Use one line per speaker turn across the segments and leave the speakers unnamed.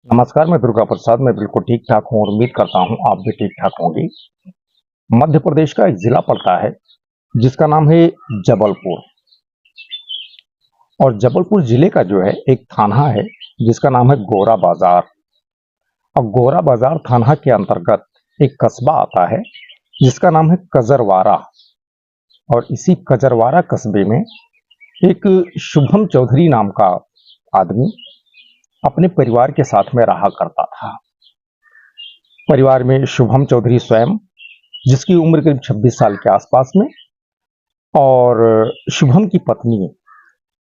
नमस्कार, मैं दुर्गा प्रसाद। मैं बिल्कुल ठीक ठाक हूँ और उम्मीद करता हूँ आप भी ठीक ठाक होंगे। मध्य प्रदेश का एक जिला पड़ता है जिसका नाम है जबलपुर। और जबलपुर जिले का जो है एक थाना है जिसका नाम है गोरा बाजार। और गोरा बाजार थाना के अंतर्गत एक कस्बा आता है जिसका नाम है कजरवारा। और इसी कजरवारा कस्बे में एक शुभम चौधरी नाम का आदमी अपने परिवार के साथ में रहा करता था। परिवार में शुभम चौधरी स्वयं, जिसकी उम्र करीब 26 साल के आसपास में, और शुभम की पत्नी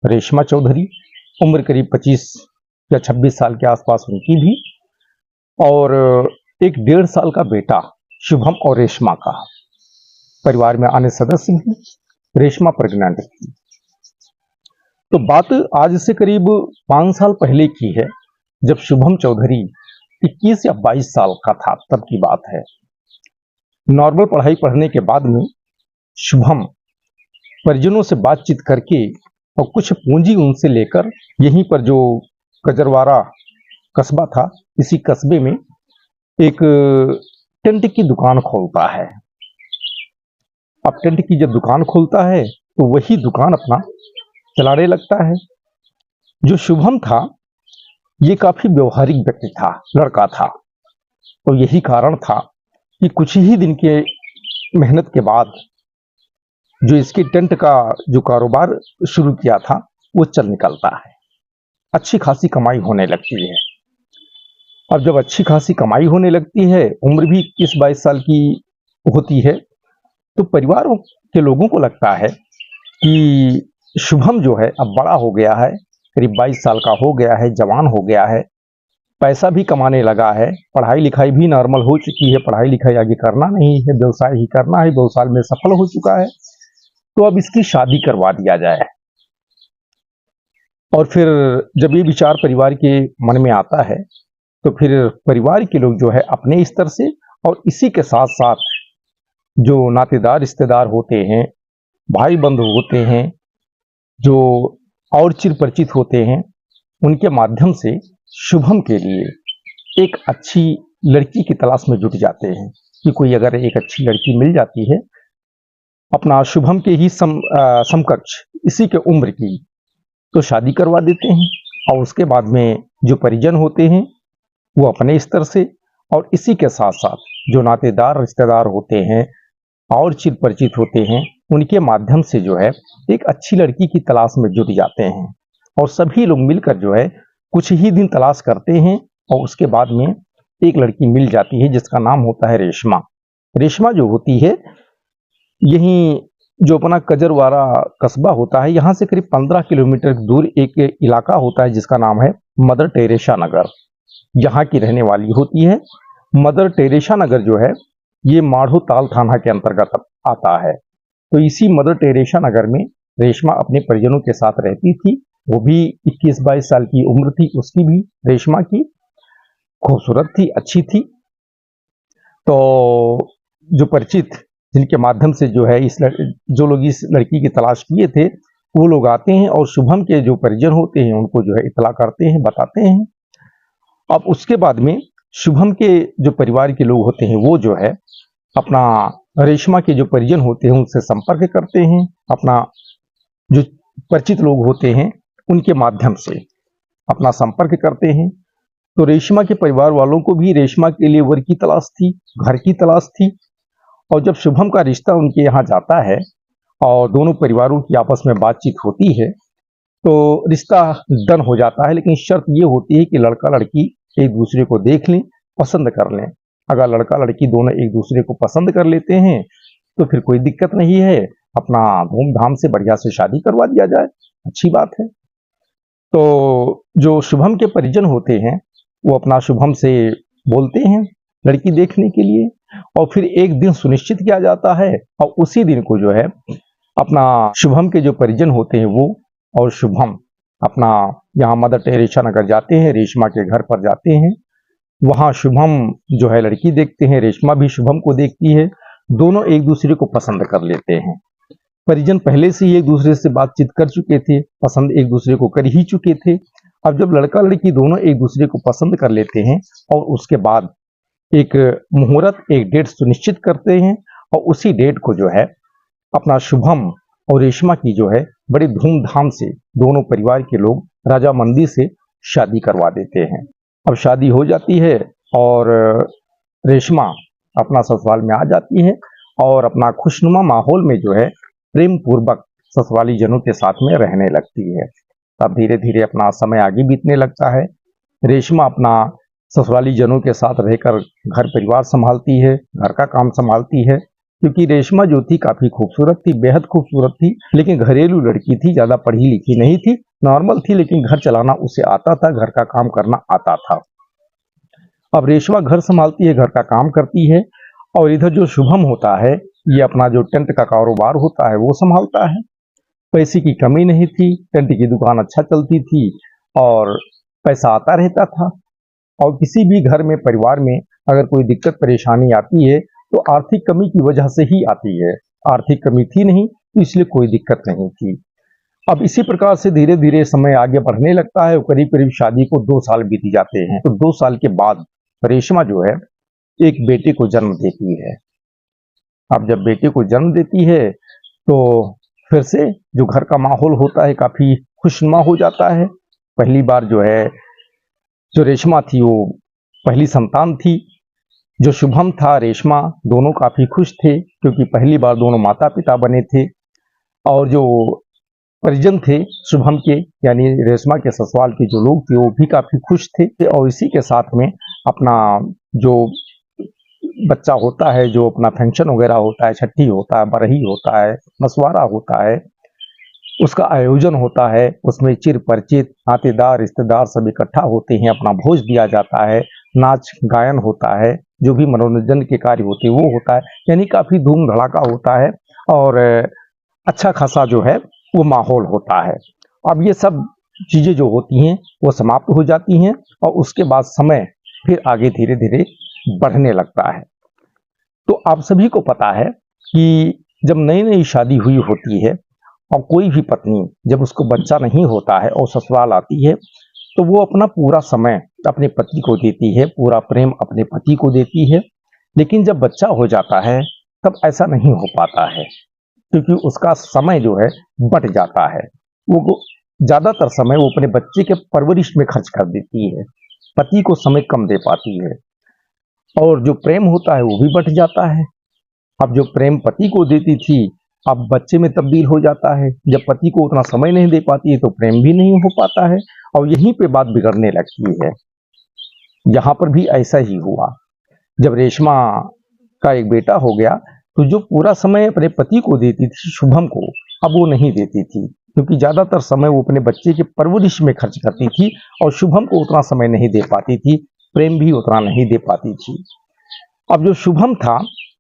रेशमा चौधरी, उम्र करीब 25 या 26 साल के आसपास उनकी भी, और एक 1.5 साल का बेटा शुभम और रेशमा का। परिवार में अन्य सदस्य भी, रेशमा प्रेग्नेंट थी। तो बात आज से करीब 5 साल पहले की है, जब शुभम चौधरी 21 या 22 साल का था, तब की बात है। नॉर्मल पढ़ाई पढ़ने के बाद में शुभम परिजनों से बातचीत करके और कुछ पूंजी उनसे लेकर यहीं पर जो कजरवारा कस्बा था, इसी कस्बे में एक टेंट की दुकान खोलता है। अब टेंट की जब दुकान खोलता है तो वही दुकान अपना चलाने लगता है। जो शुभम था ये काफी व्यवहारिक व्यक्ति था, लड़का था। तो यही कारण था कि कुछ ही दिन के मेहनत के बाद जो इसके टेंट का जो कारोबार शुरू किया था वो चल निकलता है। अच्छी खासी कमाई होने लगती है। अब जब अच्छी खासी कमाई होने लगती है, उम्र भी 21-22 साल की होती है, तो परिवार के लोगों को लगता है कि शुभम जो है अब बड़ा हो गया है, करीब 22 साल का हो गया है, जवान हो गया है, पैसा भी कमाने लगा है, पढ़ाई लिखाई भी नॉर्मल हो चुकी है, पढ़ाई लिखाई आगे करना नहीं है, व्यवसाय ही करना है, 2 साल में सफल हो चुका है, तो अब इसकी शादी करवा दिया जाए। और फिर जब ये विचार परिवार के मन में आता है तो फिर परिवार के लोग जो है अपने स्तर से और इसी के साथ साथ जो नातेदार रिश्तेदार होते हैं, भाई बंधु होते हैं, जो और चिर परिचित होते हैं, उनके माध्यम से शुभम के लिए एक अच्छी लड़की की तलाश में जुट जाते हैं कि कोई अगर एक अच्छी लड़की मिल जाती है अपना शुभम के ही समकक्ष, इसी के उम्र की, तो शादी करवा देते हैं। और उसके बाद में जो परिजन होते हैं वो अपने स्तर से और इसी के साथ साथ जो नातेदार रिश्तेदार होते हैं और चिर परिचित होते हैं, उनके माध्यम से जो है एक अच्छी लड़की की तलाश में जुट जाते हैं। और सभी लोग मिलकर जो है कुछ ही दिन तलाश करते हैं और उसके बाद में एक लड़की मिल जाती है जिसका नाम होता है रेशमा। रेशमा जो होती है, यहीं जो अपना कजरवारा कस्बा होता है, यहाँ से करीब 15 किलोमीटर दूर एक इलाका होता है जिसका नाम है मदर टेरेसा नगर। यहाँ की रहने वाली होती है। मदर टेरेसा नगर जो है ये माढ़ो ताल थाना के अंतर्गत आता है। तो इसी मदर टेरेसा नगर में रेशमा अपने परिजनों के साथ रहती थी। वो भी 21-22 साल की उम्र थी उसकी भी, रेशमा की, खूबसूरत थी, अच्छी थी। तो जो परिचित, जिनके माध्यम से जो है जो लोग इस लड़की की तलाश किए थे, वो लोग आते हैं और शुभम के जो परिजन होते हैं उनको जो है इतला करते हैं, बताते हैं। अब उसके बाद में शुभम के जो परिवार के लोग होते हैं वो जो है अपना रेशमा के जो परिजन होते हैं उनसे संपर्क करते हैं, अपना जो परिचित लोग होते हैं उनके माध्यम से अपना संपर्क करते हैं। तो रेशमा के परिवार वालों को भी रेशमा के लिए वर की तलाश थी, घर की तलाश थी। और जब शुभम का रिश्ता उनके यहाँ जाता है और दोनों परिवारों की आपस में बातचीत होती है तो रिश्ता डन हो जाता है। लेकिन शर्त ये होती है कि लड़का लड़की एक दूसरे को देख लें, पसंद कर लें। अगर लड़का लड़की दोनों एक दूसरे को पसंद कर लेते हैं तो फिर कोई दिक्कत नहीं है, अपना धूमधाम से बढ़िया से शादी करवा दिया जाए, अच्छी बात है। तो जो शुभम के परिजन होते हैं वो अपना शुभम से बोलते हैं लड़की देखने के लिए, और फिर एक दिन सुनिश्चित किया जाता है और उसी दिन को जो है अपना शुभम के जो परिजन होते हैं वो और शुभम अपना यहाँ मदर टेरेसा नगर जाते हैं, रेशमा के घर पर जाते हैं। वहां शुभम जो है लड़की देखते हैं, रेशमा भी शुभम को देखती है, दोनों एक दूसरे को पसंद कर लेते हैं। परिजन पहले से ही एक दूसरे से बातचीत कर चुके थे, पसंद एक दूसरे को कर ही चुके थे। अब जब लड़का लड़की दोनों एक दूसरे को पसंद कर लेते हैं और उसके बाद एक मुहूर्त, एक डेट सुनिश्चित करते हैं और उसी डेट को जो है अपना शुभम और रेशमा की जो है बड़ी धूमधाम से दोनों परिवार के लोग राजामंदी से शादी करवा देते हैं। अब शादी हो जाती है और रेशमा अपना ससुराल में आ जाती है और अपना खुशनुमा माहौल में जो है प्रेम पूर्वक ससुराली जनों के साथ में रहने लगती है। तब धीरे धीरे अपना समय आगे बीतने लगता है। रेशमा अपना ससुराली जनों के साथ रहकर घर परिवार संभालती है, घर का काम संभालती है, क्योंकि रेशमा जो थी काफी खूबसूरत थी, बेहद खूबसूरत थी, लेकिन घरेलू लड़की थी, ज्यादा पढ़ी लिखी नहीं थी, नॉर्मल थी, लेकिन घर चलाना उसे आता था, घर का काम करना आता था। अब रेशमा घर संभालती है, घर का काम करती है और इधर जो शुभम होता है ये अपना जो टेंट का कारोबार होता है वो संभालता है। पैसे की कमी नहीं थी, टेंट की दुकान अच्छा चलती थी और पैसा आता रहता था। और किसी भी घर में, परिवार में अगर कोई दिक्कत परेशानी आती है तो आर्थिक कमी की वजह से ही आती है। आर्थिक कमी थी नहीं तो इसलिए कोई दिक्कत नहीं थी। अब इसी प्रकार से धीरे धीरे समय आगे बढ़ने लगता है और करीब करीब शादी को 2 साल बीत जाते हैं। तो 2 साल के बाद रेशमा जो है एक बेटे को जन्म देती है। अब जब बेटे को जन्म देती है तो फिर से जो घर का माहौल होता है काफी खुशनुमा हो जाता है। पहली बार जो है जो रेशमा थी वो पहली संतान थी। जो शुभम था, रेशमा, दोनों काफी खुश थे क्योंकि पहली बार दोनों माता पिता बने थे। और जो परिजन थे शुभम के, यानी रेशमा के ससुराल के जो लोग थे वो भी काफी खुश थे। और इसी के साथ में अपना जो बच्चा होता है, जो अपना फंक्शन वगैरह होता है, छठी होता है, बरही होता है, मसवारा होता है, उसका आयोजन होता है। उसमें चिर परिचित नातेदार रिश्तेदार सब इकट्ठा होते हैं, अपना भोज दिया जाता है, नाच गायन होता है, जो भी मनोरंजन के कार्य होते हैं वो होता है, यानी काफी धूम धड़ाका होता है और अच्छा खासा जो है वो माहौल होता है। अब ये सब चीजें जो होती हैं वो समाप्त हो जाती हैं और उसके बाद समय फिर आगे धीरे धीरे बढ़ने लगता है। तो आप सभी को पता है कि जब नई नई शादी हुई होती है और कोई भी पत्नी जब उसको बच्चा नहीं होता है और ससुराल आती है तो वो अपना पूरा समय अपने पति को देती है, पूरा प्रेम अपने पति को देती है। लेकिन जब बच्चा हो जाता है तब ऐसा नहीं हो पाता है, क्योंकि उसका समय जो है बट जाता है। वो ज्यादातर समय वो अपने बच्चे के परवरिश में खर्च कर देती है, पति को समय कम दे पाती है और जो प्रेम होता है वो भी बट जाता है। अब जो प्रेम पति को देती थी अब बच्चे में तब्दील हो जाता है। जब पति को उतना समय नहीं दे पाती है तो प्रेम भी नहीं हो पाता है और यहीं पे बात बिगड़ने लगती है। यहाँ पर भी ऐसा ही हुआ। जब रेशमा का एक बेटा हो गया तो जो पूरा समय अपने पति को देती थी शुभम को, अब वो नहीं देती थी, क्योंकि ज्यादातर समय वो अपने बच्चे के परवरिश में खर्च करती थी और शुभम को उतना समय नहीं दे पाती थी, प्रेम भी उतना नहीं दे पाती थी। अब जो शुभम था,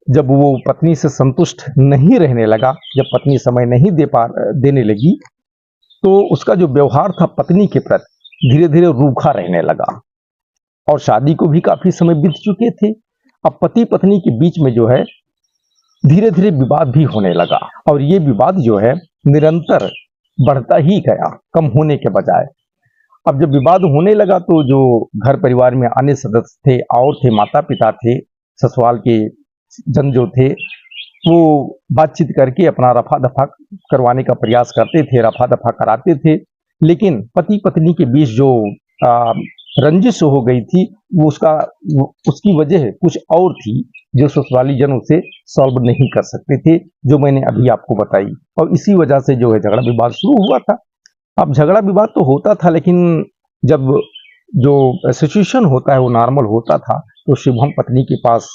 जब वो पत्नी से संतुष्ट नहीं रहने लगा, जब पत्नी समय नहीं देने लगी तो उसका जो व्यवहार था पत्नी के प्रति धीरे धीरे रूखा रहने लगा और शादी को भी काफी समय बीत चुके थे। अब पति पत्नी के बीच में जो है धीरे धीरे विवाद भी होने लगा और ये विवाद जो है निरंतर बढ़ता ही गया, कम होने के बजाय। अब जब विवाद होने लगा तो जो घर परिवार में अन्य सदस्य थे और थे, माता पिता थे, ससुराल के जन जो थे, वो बातचीत करके अपना रफा दफा करवाने का प्रयास करते थे, रफा दफा कराते थे। लेकिन पति पत्नी के बीच जो रंजिश हो गई थी वो उसकी वजह कुछ और थी जो ससुराली जन उसे सॉल्व नहीं कर सकते थे, जो मैंने अभी आपको बताई। और इसी वजह से जो है झगड़ा विवाद शुरू हुआ था। अब झगड़ा विवाद तो होता था, लेकिन जब जो सिचुएशन होता है वो नॉर्मल होता था तो शुभम पत्नी के पास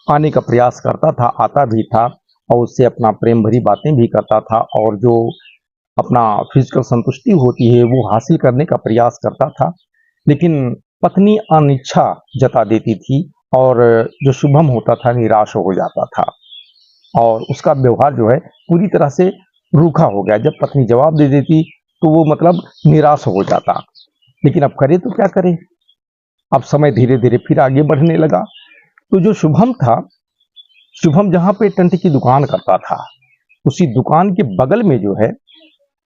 आने का प्रयास करता था, आता भी था और उससे अपना प्रेम भरी बातें भी करता था और जो अपना फिजिकल संतुष्टि होती है वो हासिल करने का प्रयास करता था। लेकिन पत्नी अनिच्छा जता देती थी और जो शुभम होता था निराश हो जाता था और उसका व्यवहार जो है पूरी तरह से रूखा हो गया। जब पत्नी जवाब दे देती तो वो मतलब निराश हो जाता। लेकिन अब करे तो क्या करे। अब समय धीरे धीरे फिर आगे बढ़ने लगा। तो जो शुभम था, शुभम जहां पे टेंट की दुकान करता था उसी दुकान के बगल में जो है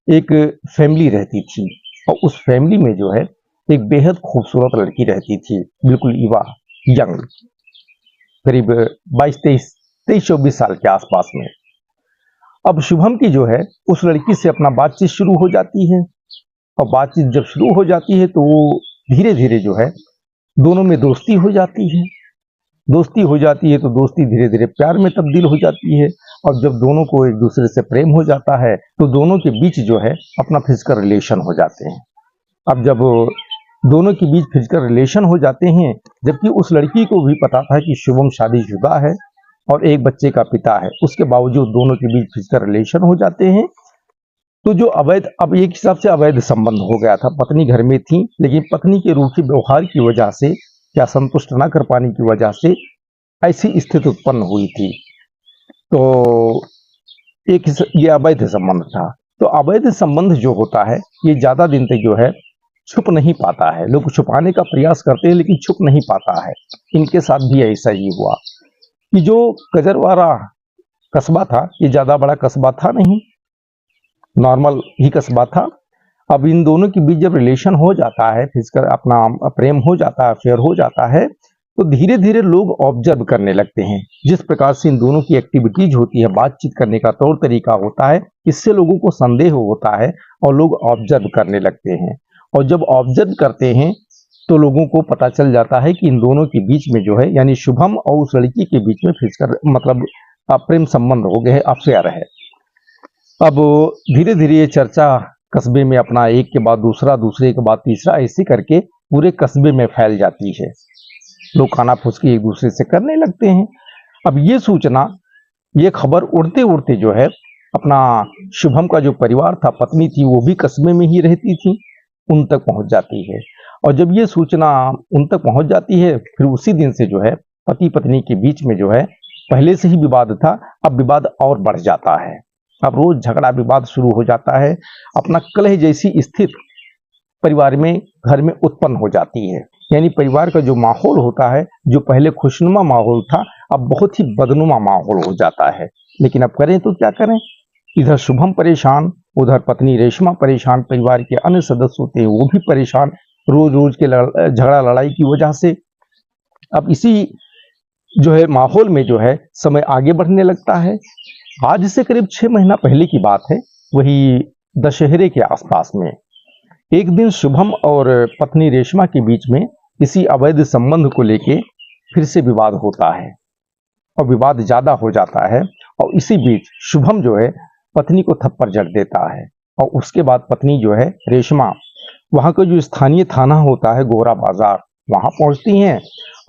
एक फैमिली रहती थी। और उस फैमिली में जो है एक बेहद खूबसूरत लड़की रहती थी, बिल्कुल युवा, यंग, करीब 22-23 साल के आसपास में। अब शुभम की जो है उस लड़की से अपना बातचीत शुरू हो जाती है, और बातचीत जब शुरू हो जाती है तो धीरे धीरे जो है दोनों में दोस्ती हो जाती है। दोस्ती हो जाती है तो दोस्ती धीरे धीरे प्यार में तब्दील हो जाती है, और जब दोनों को एक दूसरे से प्रेम हो जाता है तो दोनों के बीच जो है अपना फिजिकल रिलेशन हो जाते हैं। अब जब दोनों के बीच फिजिकल रिलेशन हो जाते हैं, जबकि उस लड़की को भी पता था कि शुभम शादीशुदा है और एक बच्चे का पिता है, उसके बावजूद दोनों के बीच फिजिकल रिलेशन हो जाते हैं। तो जो अवैध, अब एक हिसाब से अवैध संबंध हो गया था। पत्नी घर में थी, लेकिन पत्नी के रूखी व्यवहार की वजह से या संतुष्ट न कर पाने की वजह से ऐसी स्थिति उत्पन्न हुई थी। तो ये अवैध संबंध था। तो अवैध संबंध जो होता है ये ज्यादा दिन तक जो है छुप नहीं पाता है। लोग छुपाने का प्रयास करते हैं लेकिन छुप नहीं पाता है। इनके साथ भी ऐसा ही हुआ कि जो कजरवाड़ा कस्बा था, ये ज्यादा बड़ा कस्बा था नहीं, नॉर्मल ही कस्बा था। अब इन दोनों के बीच जब रिलेशन हो जाता है, फिजिकल अपना प्रेम हो जाता है, अफेयर हो जाता है, तो धीरे धीरे लोग ऑब्जर्व करने लगते हैं। जिस प्रकार से इन दोनों की एक्टिविटीज होती है, बातचीत करने का तौर तरीका होता है, इससे लोगों को संदेह होता है और लोग ऑब्जर्व करने लगते हैं। और जब ऑब्जर्व करते हैं तो लोगों को पता चल जाता है कि इन दोनों के बीच में जो है, यानी शुभम और उस लड़की के बीच में फिजिकल मतलब प्रेम संबंध हो गए, अफेयर है। अब धीरे धीरे ये चर्चा कस्बे में अपना एक के बाद दूसरा, दूसरे के बाद तीसरा, ऐसे करके पूरे कस्बे में फैल जाती है। लोग खाना फुसकी एक दूसरे से करने लगते हैं। अब ये सूचना, ये खबर उड़ते उड़ते जो है अपना शुभम का जो परिवार था, पत्नी थी, वो भी कस्बे में ही रहती थी, उन तक पहुंच जाती है। और जब ये सूचना उन तक पहुंच जाती है, फिर उसी दिन से जो है पति पत्नी के बीच में जो है पहले से ही विवाद था, अब विवाद और बढ़ जाता है। अब रोज झगड़ा विवाद शुरू हो जाता है। अपना कलह जैसी स्थिति परिवार में, घर में उत्पन्न हो जाती है। यानी परिवार का जो माहौल होता है, जो पहले खुशनुमा माहौल था, अब बहुत ही बदनुमा माहौल हो जाता है। लेकिन अब करें तो क्या करें, इधर शुभम परेशान, उधर पत्नी रेशमा परेशान, परिवार के अन्य सदस्य होते हैं वो भी परेशान, रोज रोज के झगड़ा लड़ाई की वजह से। अब इसी जो है माहौल में जो है समय आगे बढ़ने लगता है। आज से करीब 6 महीना पहले की बात है, वही दशहरे के आसपास में एक दिन शुभम और पत्नी रेशमा के बीच में इसी अवैध संबंध को लेके फिर से विवाद होता है, और विवाद ज्यादा हो जाता है। और इसी बीच शुभम जो है पत्नी को थप्पड़ जड़ देता है, और उसके बाद पत्नी जो है रेशमा, वहां का जो स्थानीय थाना होता है गोरा बाजार, वहां पहुंचती हैं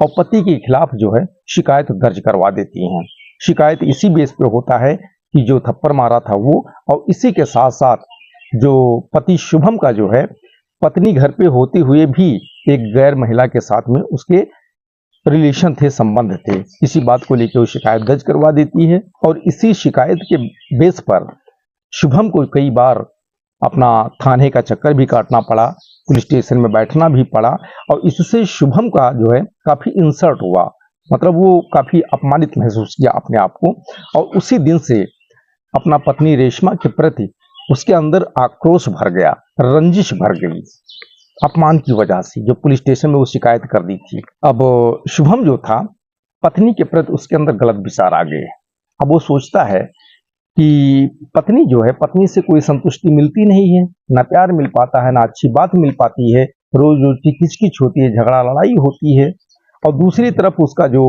और पति के खिलाफ जो है शिकायत दर्ज करवा देती हैं। शिकायत इसी बेस पे होता है कि जो थप्पड़ मारा था वो, और इसी के साथ साथ जो पति शुभम का जो है पत्नी घर पे होते हुए भी एक गैर महिला के साथ में उसके रिलेशन थे, संबंध थे, इसी बात को लेकर वो शिकायत दर्ज करवा देती है। और इसी शिकायत के बेस पर शुभम को कई बार अपना थाने का चक्कर भी काटना पड़ा, पुलिस स्टेशन में बैठना भी पड़ा, और इससे शुभम का जो है काफी इंसल्ट हुआ, मतलब वो काफी अपमानित महसूस किया अपने आप को। और उसी दिन से अपना पत्नी रेशमा के प्रति उसके अंदर आक्रोश भर गया, रंजिश भर गई अपमान की वजह से, जो पुलिस स्टेशन में वो शिकायत कर दी थी। अब शुभम जो था पत्नी के प्रति उसके अंदर गलत विचार आ गए। अब वो सोचता है कि पत्नी जो है, पत्नी से कोई संतुष्टि मिलती नहीं है, ना प्यार मिल पाता है, ना अच्छी बात मिल पाती है, रोज रोज की किचकिच होती है, झगड़ा लड़ाई होती है। और दूसरी तरफ उसका जो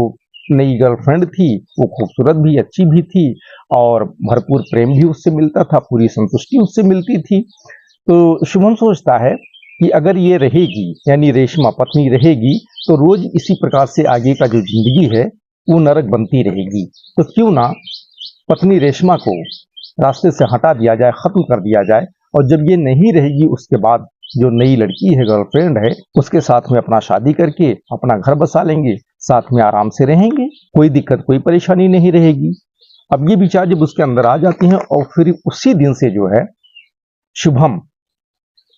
नई गर्लफ्रेंड थी वो खूबसूरत भी, अच्छी भी थी, और भरपूर प्रेम भी उससे मिलता था, पूरी संतुष्टि उससे मिलती थी। तो शुभम सोचता है कि अगर ये रहेगी, यानी रेशमा पत्नी रहेगी, तो रोज इसी प्रकार से आगे का जो जिंदगी है वो नरक बनती रहेगी। तो क्यों ना पत्नी रेशमा को रास्ते से हटा दिया जाए, खत्म कर दिया जाए, और जब ये नहीं रहेगी उसके बाद जो नई लड़की है, गर्लफ्रेंड है, उसके साथ में अपना शादी करके अपना घर बसा लेंगे, साथ में आराम से रहेंगे, कोई दिक्कत कोई परेशानी नहीं रहेगी। अब ये विचार जब उसके अंदर आ जाते हैं, और फिर उसी दिन से जो है शुभम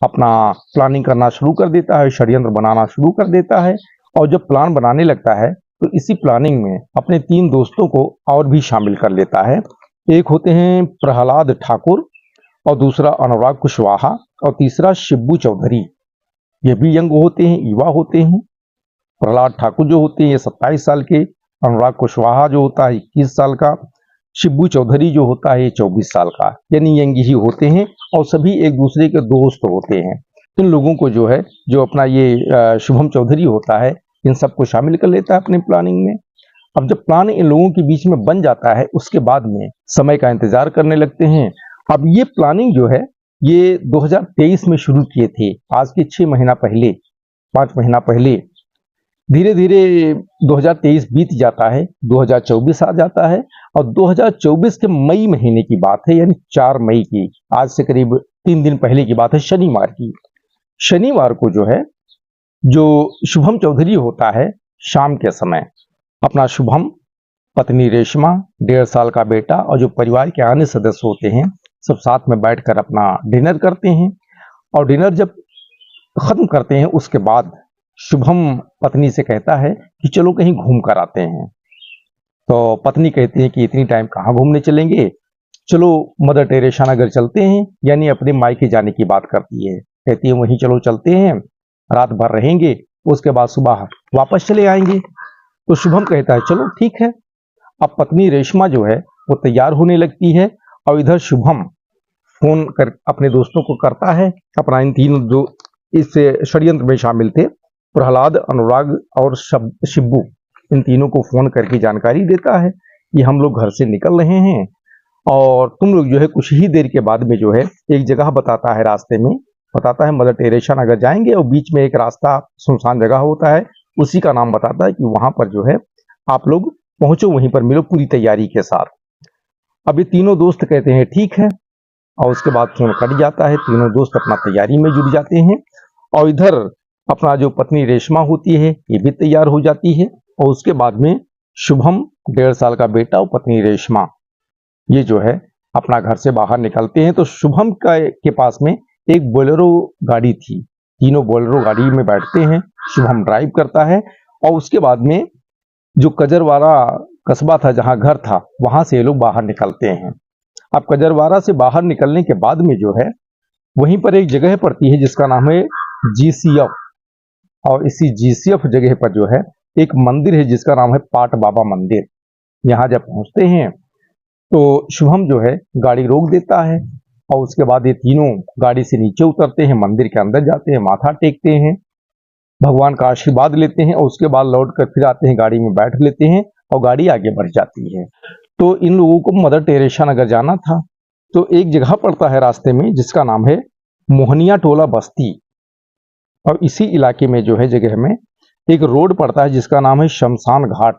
अपना प्लानिंग करना शुरू कर देता है, षड्यंत्र बनाना शुरू कर देता है। और जब प्लान बनाने लगता है तो इसी प्लानिंग में अपने 3 दोस्तों को और भी शामिल कर लेता है। एक होते हैं प्रहलाद ठाकुर, और दूसरा अनुराग कुशवाहा और तीसरा शिब्बू चौधरी। ये भी यंग होते हैं, युवा होते हैं। प्रहलाद ठाकुर जो होते हैं ये 27 साल के, अनुराग कुशवाहा जो होता है 21 साल का, शिब्बू चौधरी जो होता है ये 24 साल का, यानी यंग ही होते हैं और सभी एक दूसरे के दोस्त होते हैं। इन लोगों को जो है, जो अपना ये शुभम चौधरी होता है, इन सबको शामिल कर लेता है अपने प्लानिंग में। अब जब प्लान इन लोगों के बीच में बन जाता है, उसके बाद में समय का इंतजार करने लगते हैं। अब ये प्लानिंग जो है ये 2023 में शुरू किए थे, आज के 6 महीना पहले, 5 महीना पहले। धीरे धीरे 2023 बीत जाता है, 2024 आ जाता है और 2024 के मई महीने की बात है, यानी 4 मई की, आज से करीब 3 दिन पहले की बात है, शनिवार की। शनिवार को जो है, जो शुभम चौधरी होता है, शाम के समय अपना शुभम, पत्नी रेशमा, 1.5 साल का बेटा और जो परिवार के अन्य सदस्य होते हैं, सब साथ में बैठकर अपना डिनर करते हैं। और डिनर जब खत्म करते हैं उसके बाद शुभम पत्नी से कहता है कि चलो कहीं घूम कर आते हैं। तो पत्नी कहती है कि इतनी टाइम कहाँ घूमने चलेंगे, चलो मदर टेरेसा नगर चलते हैं, यानी अपने मायके जाने की बात करती है। कहती है वहीं चलो चलते हैं, रात भर रहेंगे, उसके बाद सुबह वापस चले आएंगे। तो शुभम कहता है चलो ठीक है। अब पत्नी रेशमा जो है वो तैयार होने लगती है और इधर शुभम फोन कर अपने दोस्तों को करता है। अपना इन तीनों जो इस षड्यंत्र में शामिल थे, प्रहलाद, अनुराग और शिब्बू, इन तीनों को फोन करके जानकारी देता है कि हम लोग घर से निकल रहे हैं और तुम लोग जो है कुछ ही देर के बाद में जो है एक जगह बताता है, रास्ते में बताता है मदर टेरेसा नगर जाएंगे और बीच में एक रास्ता सुनसान जगह होता है, उसी का नाम बताता है कि वहां पर जो है आप लोग पहुंचो, वहीं पर मिलो पूरी तैयारी के साथ। अब ये तीनों दोस्त कहते हैं ठीक है और उसके बाद फोन कट जाता है। तीनों दोस्त अपना तैयारी में जुट जाते हैं और इधर अपना जो पत्नी रेशमा होती है ये भी तैयार हो जाती है और उसके बाद में शुभम, 1.5 साल का बेटा और पत्नी रेशमा, ये जो है अपना घर से बाहर निकलते हैं। तो शुभम के पास में एक बोलेरो गाड़ी थी, तीनों बोलेरो गाड़ी में बैठते हैं, शुभम ड्राइव करता है और उसके बाद में जो कजरवाड़ा कस्बा था जहां घर था, वहां से ये लोग बाहर निकलते हैं। अब कजरवाड़ा से बाहर निकलने के बाद में जो है वहीं पर एक जगह पड़ती है जिसका नाम है GCF, और इसी GCF जगह पर जो है एक मंदिर है जिसका नाम है पाट बाबा मंदिर। यहाँ जब पहुंचते हैं तो शुभम जो है गाड़ी रोक देता है और उसके बाद ये तीनों गाड़ी से नीचे उतरते हैं, मंदिर के अंदर जाते हैं, माथा टेकते हैं, भगवान का आशीर्वाद लेते हैं और उसके बाद लौट कर फिर आते हैं, गाड़ी में बैठ लेते हैं और गाड़ी आगे बढ़ जाती है। तो इन लोगों को मदर टेरेसा नगर जाना था। तो एक जगह पड़ता है रास्ते में जिसका नाम है मोहनिया टोला बस्ती, और इसी इलाके में जो है जगह में एक रोड पड़ता है जिसका नाम है शमशान घाट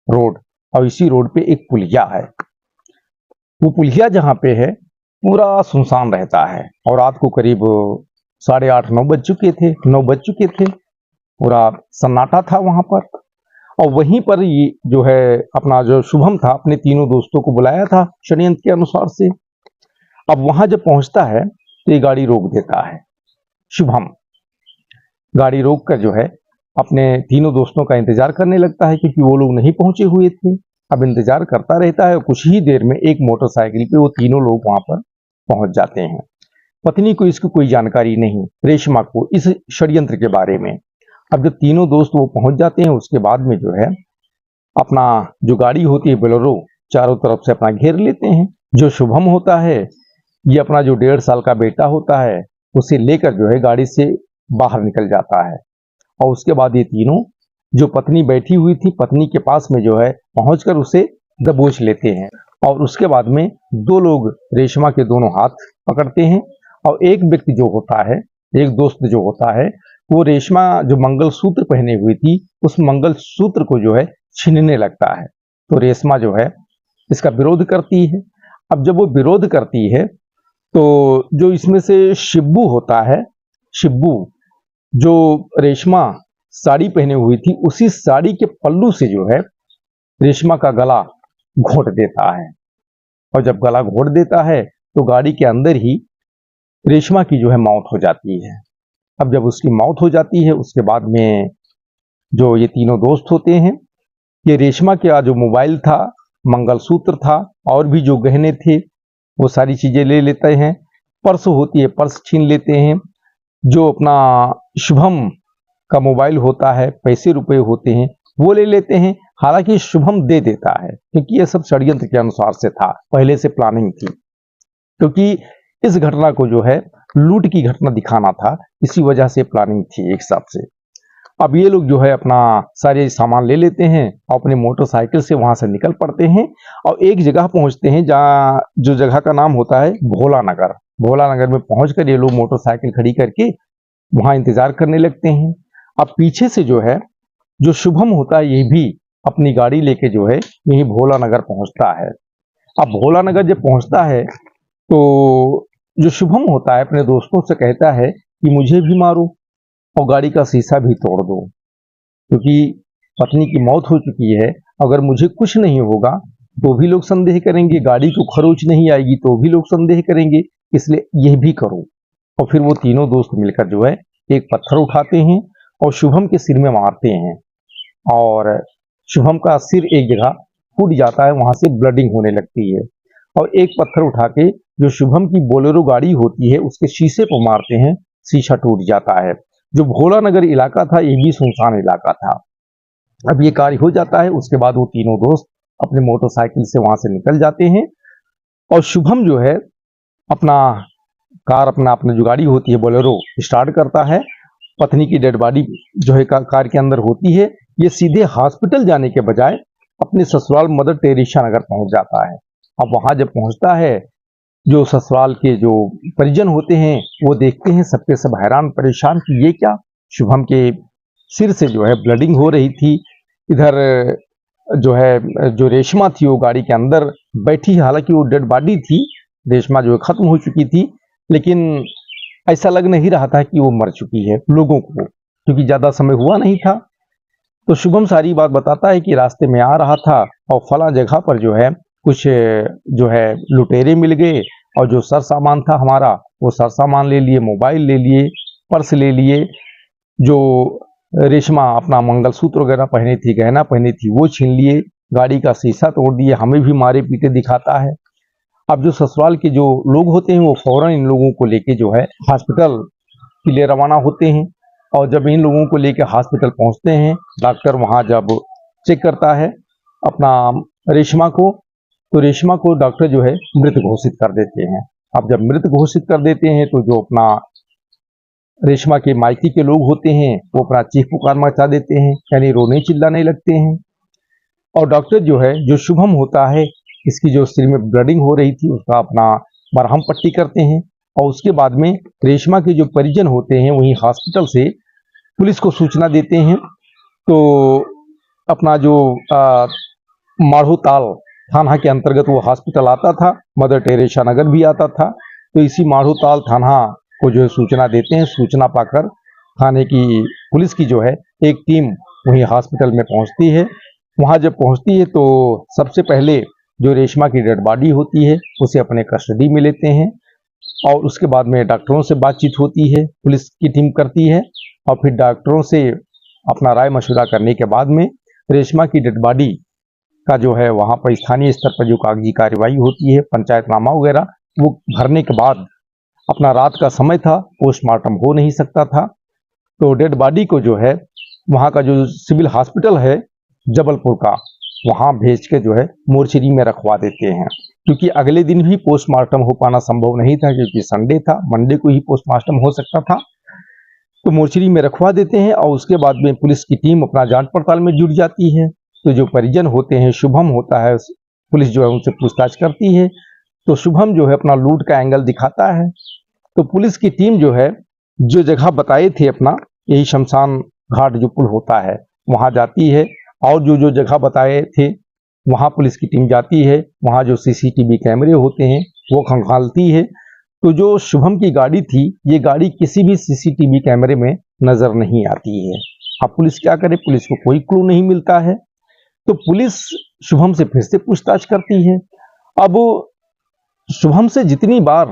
रोड, और इसी रोड पे एक पुलिया है। वो पुलिया जहाँ पे है पूरा सुनसान रहता है और रात को करीब 8:30 9 बज चुके थे, पूरा सन्नाटा था वहां पर। और वहीं पर ये जो है अपना जो शुभम था अपने तीनों दोस्तों को बुलाया था षड्यंत्र के अनुसार से। अब वहां जब पहुंचता है तो ये गाड़ी रोक देता है। शुभम गाड़ी रोक कर जो है अपने तीनों दोस्तों का इंतजार करने लगता है क्योंकि वो लोग नहीं पहुंचे हुए थे। अब इंतजार करता रहता है और कुछ ही देर में एक मोटरसाइकिल पे वो तीनों लोग वहां पर पहुंच जाते हैं। पत्नी को इसकी कोई जानकारी नहीं, रेशमा को, इस षड्यंत्र के बारे में। अब जब तीनों दोस्त वो पहुंच जाते हैं उसके बाद में जो है अपना जो गाड़ी होती है बोलेरो चारों तरफ से अपना घेर लेते हैं। जो शुभम होता है ये अपना जो 1.5 साल का बेटा होता है उसे लेकर जो है गाड़ी से बाहर निकल जाता है और उसके बाद ये तीनों जो पत्नी बैठी हुई थी, पत्नी के पास में जो है पहुंचकर उसे दबोच लेते हैं और उसके बाद में 2 लोग रेशमा के दोनों हाथ पकड़ते हैं और एक व्यक्ति जो होता है, एक दोस्त जो होता है, वो रेशमा जो मंगलसूत्र पहने हुई थी उस मंगलसूत्र को जो है छीनने लगता है। तो रेशमा जो है इसका विरोध करती है। अब जब वो विरोध करती है तो जो इसमें से शिब्बू होता है, शिब्बू जो रेशमा साड़ी पहने हुई थी उसी साड़ी के पल्लू से जो है रेशमा का गला घोंट देता है और जब गला घोंट देता है तो गाड़ी के अंदर ही रेशमा की जो है मौत हो जाती है। अब जब उसकी मौत हो जाती है उसके बाद में जो ये तीनों दोस्त होते हैं ये रेशमा का जो मोबाइल था, मंगलसूत्र था और भी जो गहने थे वो सारी चीजें ले लेते हैं। पर्स होती है, पर्स छीन लेते हैं। जो अपना शुभम का मोबाइल होता है, पैसे रुपए होते हैं, वो ले लेते हैं। हालांकि शुभम दे देता है, क्योंकि ये सब षड्यंत्र के अनुसार से था, पहले से प्लानिंग थी। क्योंकि इस घटना को जो है लूट की घटना दिखाना था, इसी वजह से प्लानिंग थी एक हिसाब से। अब ये लोग जो है अपना सारे सामान ले लेते हैं और अपने मोटरसाइकिल से वहां से निकल पड़ते हैं और एक जगह पहुंचते हैं जहाँ जो जगह का नाम होता है भोला नगर। भोला नगर में पहुंचकर ये लोग मोटरसाइकिल खड़ी करके वहां इंतजार करने लगते हैं। अब पीछे से जो है जो शुभम होता है ये भी अपनी गाड़ी लेके जो है यही भोला नगर पहुंचता है। अब भोला नगर जब पहुंचता है तो जो शुभम होता है अपने दोस्तों से कहता है कि मुझे भी मारो और गाड़ी का शीशा भी तोड़ दो, क्योंकि पत्नी की मौत हो चुकी है। अगर मुझे कुछ नहीं होगा तो भी लोग संदेह करेंगे, गाड़ी को खरोच नहीं आएगी तो भी लोग संदेह करेंगे, इसलिए यह भी करो। और फिर वो तीनों दोस्त मिलकर जो है एक पत्थर उठाते हैं और शुभम के सिर में मारते हैं और शुभम का सिर एक जगह फूट जाता है, वहां से ब्लडिंग होने लगती है। और एक पत्थर उठा के जो शुभम की बोलेरो गाड़ी होती है उसके शीशे को मारते हैं, शीशा टूट जाता है। जो भोला नगर इलाका था ये भी सुनसान इलाका था। अब ये कार्य हो जाता है, उसके बाद वो तीनों दोस्त अपने मोटरसाइकिल से वहां से निकल जाते हैं और शुभम जो है अपना कार अपने जो गाड़ी होती है बोलेरो स्टार्ट करता है। पत्नी की डेड बॉडी जो है कार के अंदर होती है। ये सीधे हॉस्पिटल जाने के बजाय अपने ससुराल मदर टेरेसा नगर पहुंच जाता है। अब वहां जब पहुंचता है जो ससुराल के जो परिजन होते हैं वो देखते हैं, सबके सब हैरान परेशान कि ये क्या, शुभम के सिर से जो है ब्लडिंग हो रही थी। इधर जो है जो रेशमा थी वो गाड़ी के अंदर बैठी, हालांकि वो डेड बॉडी थी, रेशमा जो है खत्म हो चुकी थी, लेकिन ऐसा लग नहीं रहा था कि वो मर चुकी है लोगों को, क्योंकि ज्यादा समय हुआ नहीं था। तो शुभम सारी बात बताता है कि रास्ते में आ रहा था और फला जगह पर जो है कुछ जो है लुटेरे मिल गए और जो सर सामान था हमारा वो सर सामान ले लिए, मोबाइल ले लिए, पर्स ले लिए, जो रेशमा अपना मंगलसूत्र वगैरह पहनी थी, गहना पहनी थी, वो छीन लिए, गाड़ी का शीशा तोड़ दिए, हमें भी मारे पीटे दिखाता है। अब जो ससुराल के जो लोग होते हैं वो फौरन इन लोगों को लेके जो है हॉस्पिटल के लिए रवाना होते हैं और जब इन लोगों को लेकर हॉस्पिटल पहुंचते हैं, डॉक्टर वहां जब चेक करता है अपना रेशमा को, तो रेशमा को डॉक्टर जो है मृत घोषित कर देते हैं। अब जब मृत घोषित कर देते हैं तो जो अपना रेशमा के मायके के लोग होते हैं वो अपना चीख पुकार मचा देते हैं, यानी रोने चिल्लाने लगते हैं। और डॉक्टर जो है जो शुभम होता है इसकी जो सिर में ब्लडिंग हो रही थी उसका अपना मरहम पट्टी करते हैं और उसके बाद में रेशमा के जो परिजन होते हैं वहीं हॉस्पिटल से पुलिस को सूचना देते हैं। तो अपना जो माढ़ोताल थाना के अंतर्गत वो हॉस्पिटल आता था, मदर टेरेसा नगर भी आता था, तो इसी माढ़ोताल थाना को जो है सूचना देते हैं। सूचना पाकर थाने की पुलिस की जो है एक टीम वहीं हॉस्पिटल में पहुंचती है। वहां जब पहुंचती है तो सबसे पहले जो रेशमा की डेड बॉडी होती है उसे अपने कस्टडी में लेते हैं और उसके बाद में डॉक्टरों से बातचीत होती है, पुलिस की टीम करती है और फिर डॉक्टरों से अपना राय मशवरा करने के बाद में रेशमा की डेड बॉडी का जो है वहां पर स्थानीय स्तर पर जो कागजी कार्यवाही होती है, पंचायतनामा वगैरह, वो भरने के बाद अपना रात का समय था, पोस्टमार्टम हो नहीं सकता था, तो डेड बॉडी को जो है वहां का जो सिविल हॉस्पिटल है जबलपुर का वहां भेज के जो है मोर्चरी में रखवा देते हैं, क्योंकि अगले दिन भी पोस्टमार्टम हो पाना संभव नहीं था, क्योंकि संडे था, मंडे को ही पोस्टमार्टम हो सकता था। तो मोर्चरी में रखवा देते हैं और उसके बाद में पुलिस की टीम अपना जांच पड़ताल में जुट जाती है। तो जो परिजन होते हैं, शुभम होता है, पुलिस जो है उनसे पूछताछ करती है, तो शुभम जो है अपना लूट का एंगल दिखाता है। तो पुलिस की टीम जो है जो जगह बताए थे अपना, यही शमशान घाट जो पुल होता है वहां जाती है और जो जो जगह बताए थे वहां पुलिस की टीम जाती है। वहां जो सीसीटीवी कैमरे होते हैं वो खंगालती है। तो जो शुभम की गाड़ी थी ये गाड़ी किसी भी सीसीटीवी कैमरे में नजर नहीं आती है। अब पुलिस क्या करे, पुलिस को कोई क्लू नहीं मिलता है। तो पुलिस शुभम से फिर से पूछताछ करती है। अब शुभम से जितनी बार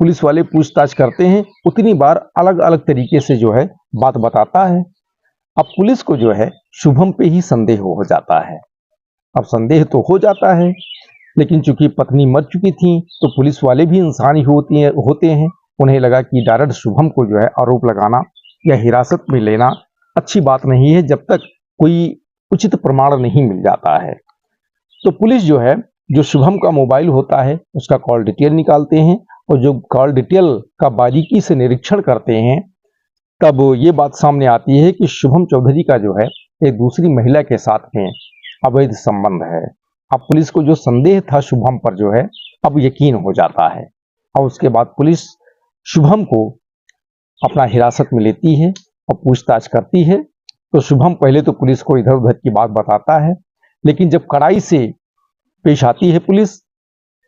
पुलिस वाले पूछताछ करते हैं उतनी बार अलग अलग तरीके से जो है बात बताता है। अब पुलिस को जो है शुभम पे ही संदेह हो जाता है। अब संदेह तो हो जाता है लेकिन चूंकि पत्नी मर चुकी थी तो पुलिस वाले भी इंसान ही होते हैं। उन्हें लगा कि डायरेक्ट शुभम को जो है आरोप लगाना या हिरासत में लेना अच्छी बात नहीं है जब तक कोई उचित प्रमाण नहीं मिल जाता है। तो पुलिस जो है, जो शुभम का मोबाइल होता है उसका कॉल डिटेल निकालते हैं और जो कॉल डिटेल का बारीकी से निरीक्षण करते हैं तब ये बात सामने आती है कि शुभम चौधरी का जो है एक दूसरी महिला के साथ में अवैध संबंध है। अब पुलिस को जो संदेह था शुभम पर जो है अब यकीन हो जाता है और उसके बाद पुलिस शुभम को अपना हिरासत में लेती है और पूछताछ करती है। तो शुभम पहले तो पुलिस को इधर उधर की बात बताता है, लेकिन जब कड़ाई से पेश आती है पुलिस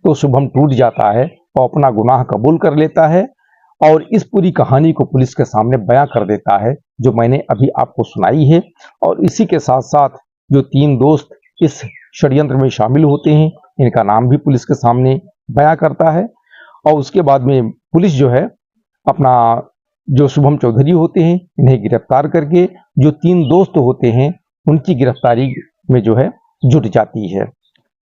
तो शुभम टूट जाता है और अपना गुनाह कबूल कर लेता है और इस पूरी कहानी को पुलिस के सामने बयां कर देता है जो मैंने अभी आपको सुनाई है। और इसी के साथ साथ जो 3 दोस्त इस षड्यंत्र में शामिल होते हैं इनका नाम भी पुलिस के सामने बयां करता है और उसके बाद में पुलिस जो है अपना जो शुभम चौधरी होते हैं इन्हें गिरफ्तार करके जो 3 दोस्त होते हैं उनकी गिरफ्तारी में जो है जुट जाती है।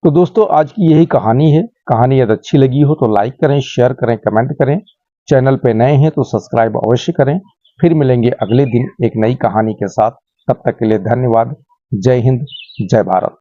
तो दोस्तों आज की यही कहानी है। कहानी यदि अच्छी लगी हो तो लाइक करें, शेयर करें, कमेंट करें। चैनल पे नए हैं तो सब्सक्राइब अवश्य करें। फिर मिलेंगे अगले दिन एक नई कहानी के साथ। तब तक के लिए धन्यवाद। जय हिंद, जय भारत।